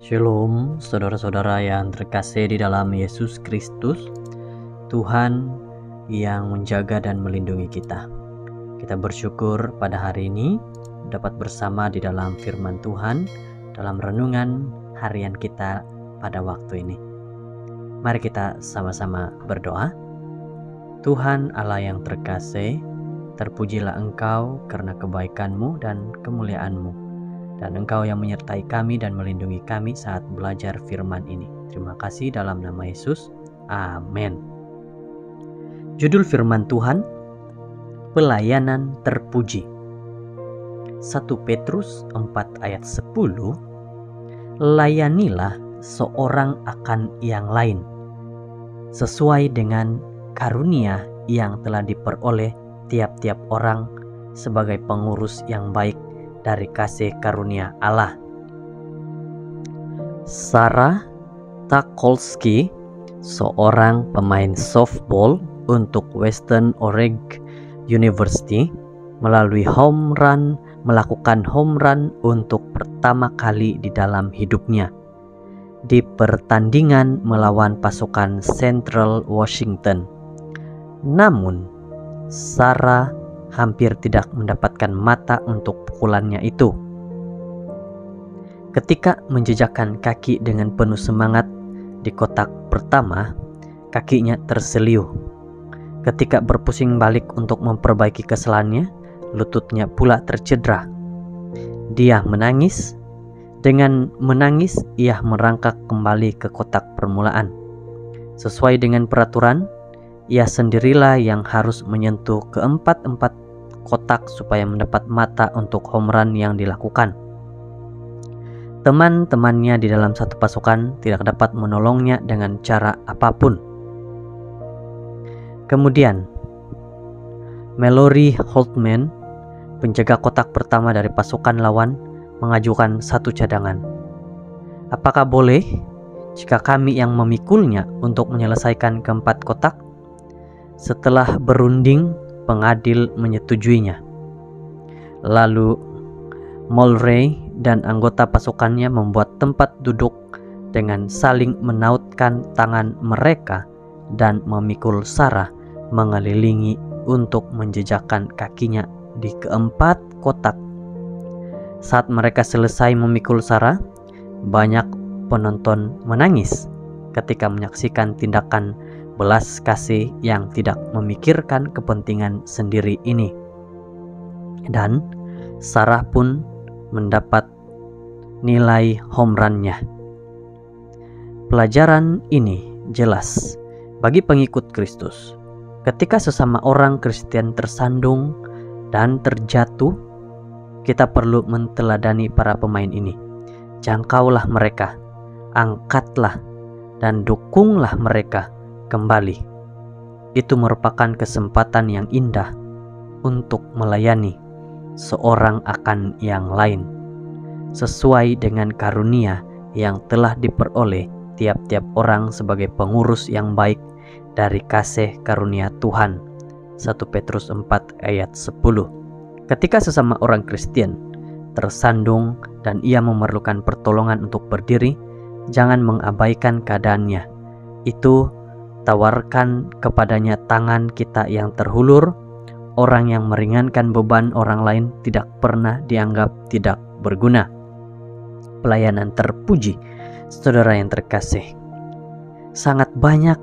Shalom, saudara-saudara yang terkasih di dalam Yesus Kristus. Tuhan yang menjaga dan melindungi kita. Kita bersyukur pada hari ini dapat bersama di dalam firman Tuhan dalam renungan harian kita pada waktu ini. Mari kita sama-sama berdoa. Tuhan Allah yang terkasih, terpujilah Engkau karena kebaikan-Mu dan kemuliaan-Mu. Dan Engkau yang menyertai kami dan melindungi kami saat belajar firman ini. Terima kasih dalam nama Yesus. Amin. Judul firman Tuhan, Pelayanan Terpuji. 1 Petrus 4 ayat 10, Layanilah seorang akan yang lain, sesuai dengan karunia yang telah diperoleh tiap-tiap orang sebagai pengurus yang baik dari kasih karunia Allah. Sarah Takolsky, seorang pemain softball untuk Western Oregon University, melakukan home run untuk pertama kali di dalam hidupnya di pertandingan melawan pasukan Central Washington. Namun, Sarah hampir tidak mendapatkan mata untuk pukulannya itu. Ketika menjejakkan kaki dengan penuh semangat di kotak pertama, kakinya terseliu. Ketika berpusing balik untuk memperbaiki kesalahannya, lututnya pula tercedera. Dia menangis. Dengan menangis, ia merangkak kembali ke kotak permulaan. Sesuai dengan peraturan, ia sendirilah yang harus menyentuh keempat-empat kotak supaya mendapat mata untuk home run yang dilakukan. Teman-temannya di dalam satu pasukan tidak dapat menolongnya dengan cara apapun. Kemudian, Mallory Holtman, penjaga kotak pertama dari pasukan lawan, mengajukan satu cadangan. Apakah boleh jika kami yang memikulnya untuk menyelesaikan keempat kotak? Setelah berunding, pengadil menyetujuinya. Lalu Mulray dan anggota pasukannya membuat tempat duduk dengan saling menautkan tangan mereka dan memikul Sarah mengelilingi untuk menjejakkan kakinya di keempat kotak. Saat mereka selesai memikul Sarah, banyak penonton menangis ketika menyaksikan tindakan belas kasih yang tidak memikirkan kepentingan sendiri ini. Dan Sarah pun mendapat nilai home run-nya. Pelajaran ini jelas bagi pengikut Kristus. Ketika sesama orang Kristen tersandung dan terjatuh, kita perlu menteladani para pemain ini. Jangkaulah mereka, angkatlah dan dukunglah mereka kembali. Itu merupakan kesempatan yang indah untuk melayani seorang akan yang lain, sesuai dengan karunia yang telah diperoleh tiap-tiap orang sebagai pengurus yang baik dari kasih karunia Tuhan. 1 Petrus 4 ayat 10. Ketika sesama orang Kristen tersandung dan ia memerlukan pertolongan untuk berdiri, jangan mengabaikan keadaannya. Itu tawarkan kepadanya tangan kita yang terhulur. Orang yang meringankan beban orang lain tidak pernah dianggap tidak berguna. Pelayanan terpuji, saudara yang terkasih. Sangat banyak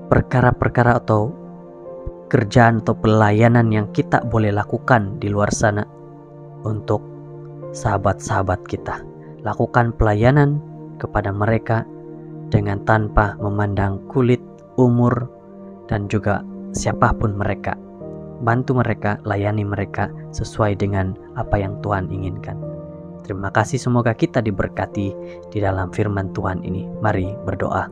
perkara-perkara atau kerjaan atau pelayanan yang kita boleh lakukan di luar sana untuk sahabat-sahabat kita. Lakukan pelayanan kepada mereka dengan tanpa memandang kulit, umur, dan juga siapapun mereka. Bantu mereka, layani mereka sesuai dengan apa yang Tuhan inginkan. Terima kasih, semoga kita diberkati di dalam firman Tuhan ini. Mari berdoa.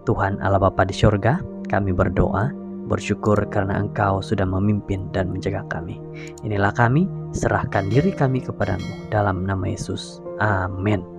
Tuhan Allah Bapa di surga, kami berdoa, bersyukur karena Engkau sudah memimpin dan menjaga kami. Inilah kami, serahkan diri kami kepadamu dalam nama Yesus. Amin.